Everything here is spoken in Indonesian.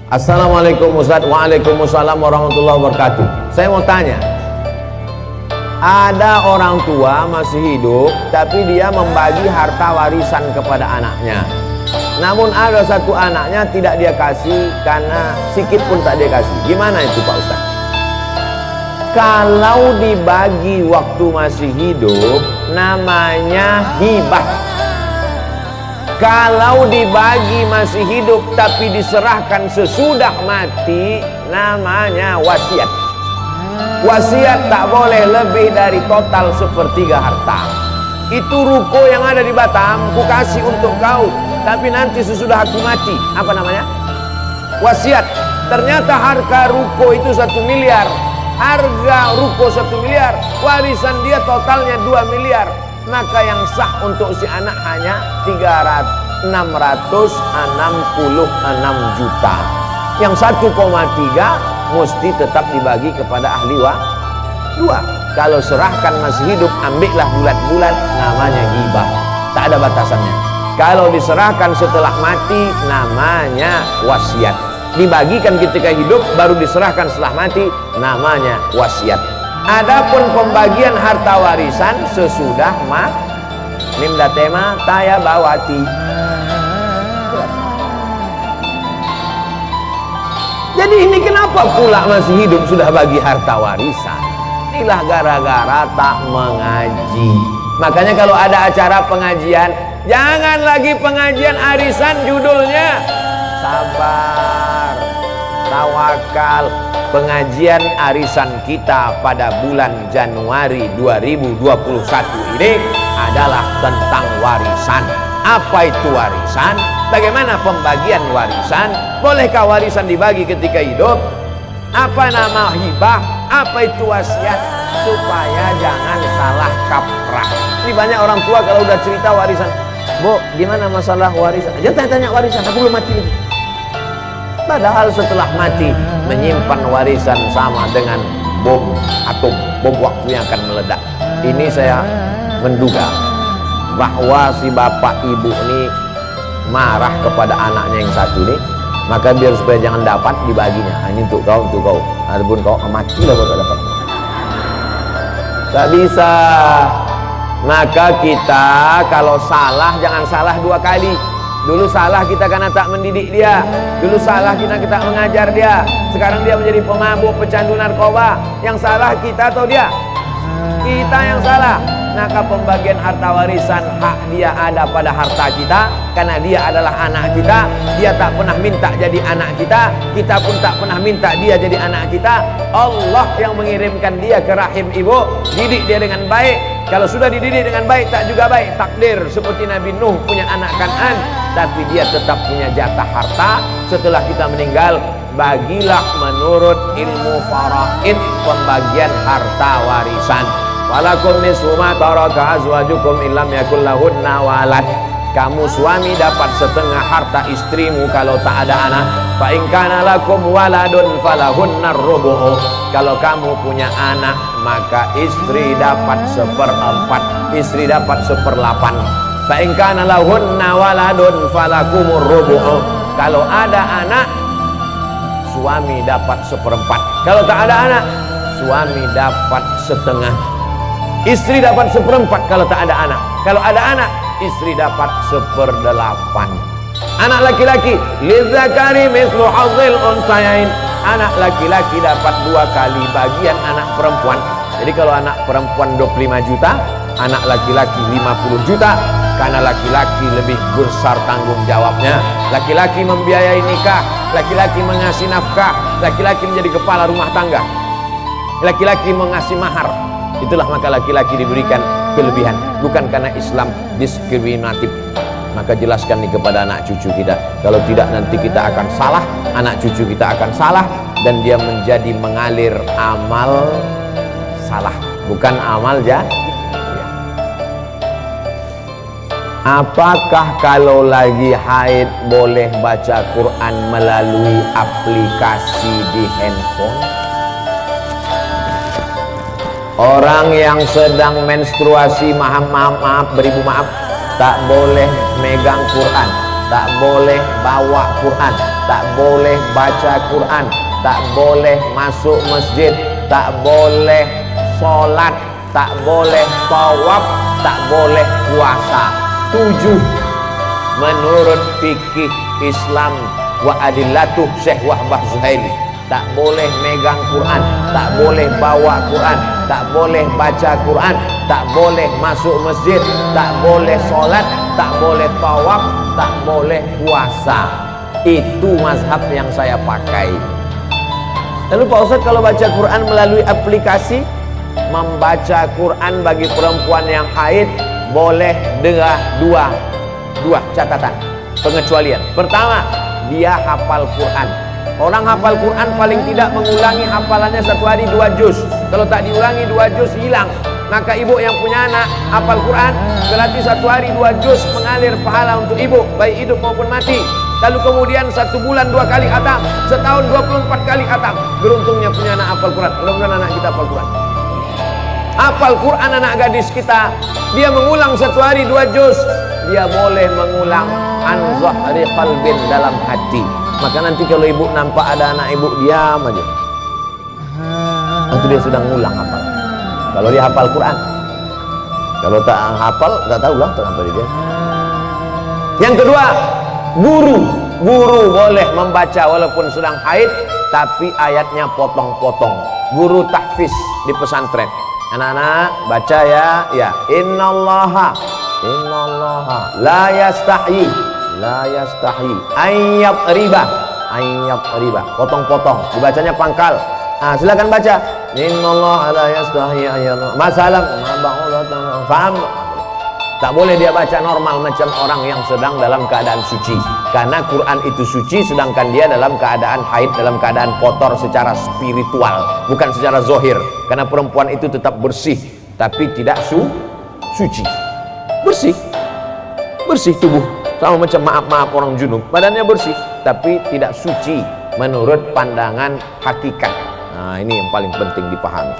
Assalamualaikum Ustaz. Waalaikumsalam warahmatullahi wabarakatuh. Saya mau tanya, ada orang tua masih hidup tapi dia membagi harta warisan kepada anaknya, namun ada satu anaknya tidak dia kasih karena sikit pun tak dia kasih. Gimana itu Pak Ustaz? Kalau dibagi waktu masih hidup namanya hibah. Kalau dibagi masih hidup tapi diserahkan sesudah mati namanya wasiat. Wasiat tak boleh lebih dari total sepertiga harta. Itu ruko yang ada di Batam, ku kasih untuk kau, tapi nanti sesudah aku mati. Apa namanya? Wasiat. Ternyata harga ruko itu 1 miliar. Harga ruko 1 miliar, warisan dia totalnya 2 miliar. Maka yang sah untuk si anak hanya 666 juta. Yang 1,3 mesti tetap dibagi kepada ahli dua. Kalau serahkan masih hidup, ambillah bulat-bulat, namanya hibah, tak ada batasannya. Kalau diserahkan setelah mati namanya wasiat. Dibagikan ketika hidup baru diserahkan setelah mati namanya wasiat. Adapun pembagian harta warisan sesudah Nimda tema taya bawati. Jadi ini kenapa pula masih hidup sudah bagi harta warisan? Inilah gara-gara tak mengaji. Makanya kalau ada acara pengajian, jangan lagi pengajian arisan, judulnya sabar, tawakal. Pengajian arisan kita pada bulan Januari 2021 ini adalah tentang warisan. Apa itu warisan? Bagaimana pembagian warisan? Bolehkah warisan dibagi ketika hidup? Apa nama hibah? Apa itu wasiat? Supaya jangan salah kaprah. Ini banyak orang tua kalau udah cerita warisan, Bu, gimana masalah warisan? Jangan tanya warisan, aku belum mati lagi. Padahal setelah mati menyimpan warisan sama dengan bom atom, bom waktu yang akan meledak. Ini saya menduga bahwa si bapak ibu ini marah kepada anaknya yang satu ini, maka biar supaya jangan dapat dibaginya. Ini untuk kau, untuk kau. Adapun kau matilah kau tak dapat. Tak bisa. Maka kita kalau salah jangan salah 2 kali. Dulu salah kita karena tak mendidik dia. Dulu salah kita tak mengajar dia. Sekarang dia menjadi pemabuk, pecandu narkoba. Yang salah kita atau dia? Kita yang salah. Maka pembagian harta warisan hak dia ada pada harta kita, karena dia adalah anak kita. Dia tak pernah minta jadi anak kita, kita pun tak pernah minta dia jadi anak kita. Allah yang mengirimkan dia ke rahim ibu. Didik dia dengan baik. Kalau sudah dididik dengan baik tak juga baik. Takdir seperti Nabi Nuh punya anak Kan'an, tapi dia tetap punya jatah harta setelah kita meninggal. Bagilah menurut ilmu faraid pembagian harta warisan. Walakum nisfu ma taraka azwajukum illam yakul lahunna walad. Kamu suami dapat setengah harta istrimu kalau tak ada anak. Fa in kana lakum waladun falahunnar rubu'u. Kalau kamu punya anak maka istri dapat 1/4, istri dapat 1/8. Fa in kana lahunna waladun falakumur rubu'u. Kalau ada anak suami dapat 1/4. Kalau tak ada anak suami dapat setengah. Istri dapat 1/4 kalau tak ada anak. Kalau ada anak, istri dapat 1/8. Anak laki-laki, lidzakari mithlu hadzil unsayain. Anak laki-laki dapat 2 kali bagian anak perempuan. Jadi kalau anak perempuan 25 juta, anak laki-laki 50 juta. Karena laki-laki lebih besar tanggung jawabnya. Laki-laki membiayai nikah, laki-laki mengasih nafkah, laki-laki menjadi kepala rumah tangga, laki-laki mengasih mahar. Itulah maka laki-laki diberikan kelebihan, bukan karena Islam diskriminatif. Maka jelaskan nih kepada anak cucu kita, kalau tidak nanti kita akan salah, anak cucu kita akan salah, dan dia menjadi mengalir amal salah, bukan amal ya. Apakah kalau lagi haid boleh baca Quran melalui aplikasi di handphone? Orang yang sedang menstruasi, maaf, beribu maaf, tak boleh megang Quran. tak boleh bawa Quran, tak boleh baca Quran, tak boleh masuk masjid, tak boleh sholat, tak boleh tawaf, tak boleh puasa. 7 menurut fikih Islam wa adillatuh Syekh Wahbah Zuhaili. Tak boleh megang Quran, tak boleh bawa Quran, tak boleh baca Quran, tak boleh masuk masjid, tak boleh sholat, tak boleh tawaf, tak boleh puasa. Itu mazhab yang saya pakai. Lalu Pak Ustadz, kalau baca Quran melalui aplikasi, membaca Quran bagi perempuan yang haid boleh dengan dua catatan pengecualian. Pertama, dia hafal Quran. Orang hafal Quran paling tidak mengulangi hafalannya 1 hari 2 juz. Kalau tak diulangi 2 juz hilang. Maka ibu yang punya anak hafal Quran, berarti 1 hari 2 juz mengalir pahala untuk ibu, baik hidup maupun mati. Lalu kemudian 1 bulan 2 kali khatam, setahun 24 kali khatam. Beruntungnya punya anak hafal Quran. Mudah-mudahan anak kita hafal Quran. Hafal Quran anak gadis kita, dia mengulang 1 hari 2 juz, dia boleh mengulang an zahri qalbin, dalam hati. Maka nanti kalau ibu nampak ada anak ibu diam aja, itu dia sedang ngulang hafal. Kalau dia hafal Quran. Kalau tak hafal, tak tahulah kenapa dia. Yang kedua, guru boleh membaca walaupun sedang haid, tapi ayatnya potong-potong. Guru tahfiz di pesantren. Anak-anak baca ya. Innallaha la yastahi ayyab riba, potong-potong, dibacanya pangkal. Silakan baca. Innallaha la yastahi ayyab masalam. Paham? Tak boleh dia baca normal macam orang yang sedang dalam keadaan suci, karena Quran itu suci, sedangkan dia dalam keadaan haid, dalam keadaan kotor secara spiritual, bukan secara zohir. Karena perempuan itu tetap bersih, tapi tidak suci. Bersih tubuh, sama macam maaf orang junub, badannya bersih tapi tidak suci menurut pandangan hakikat. Nah, ini yang paling penting dipahami.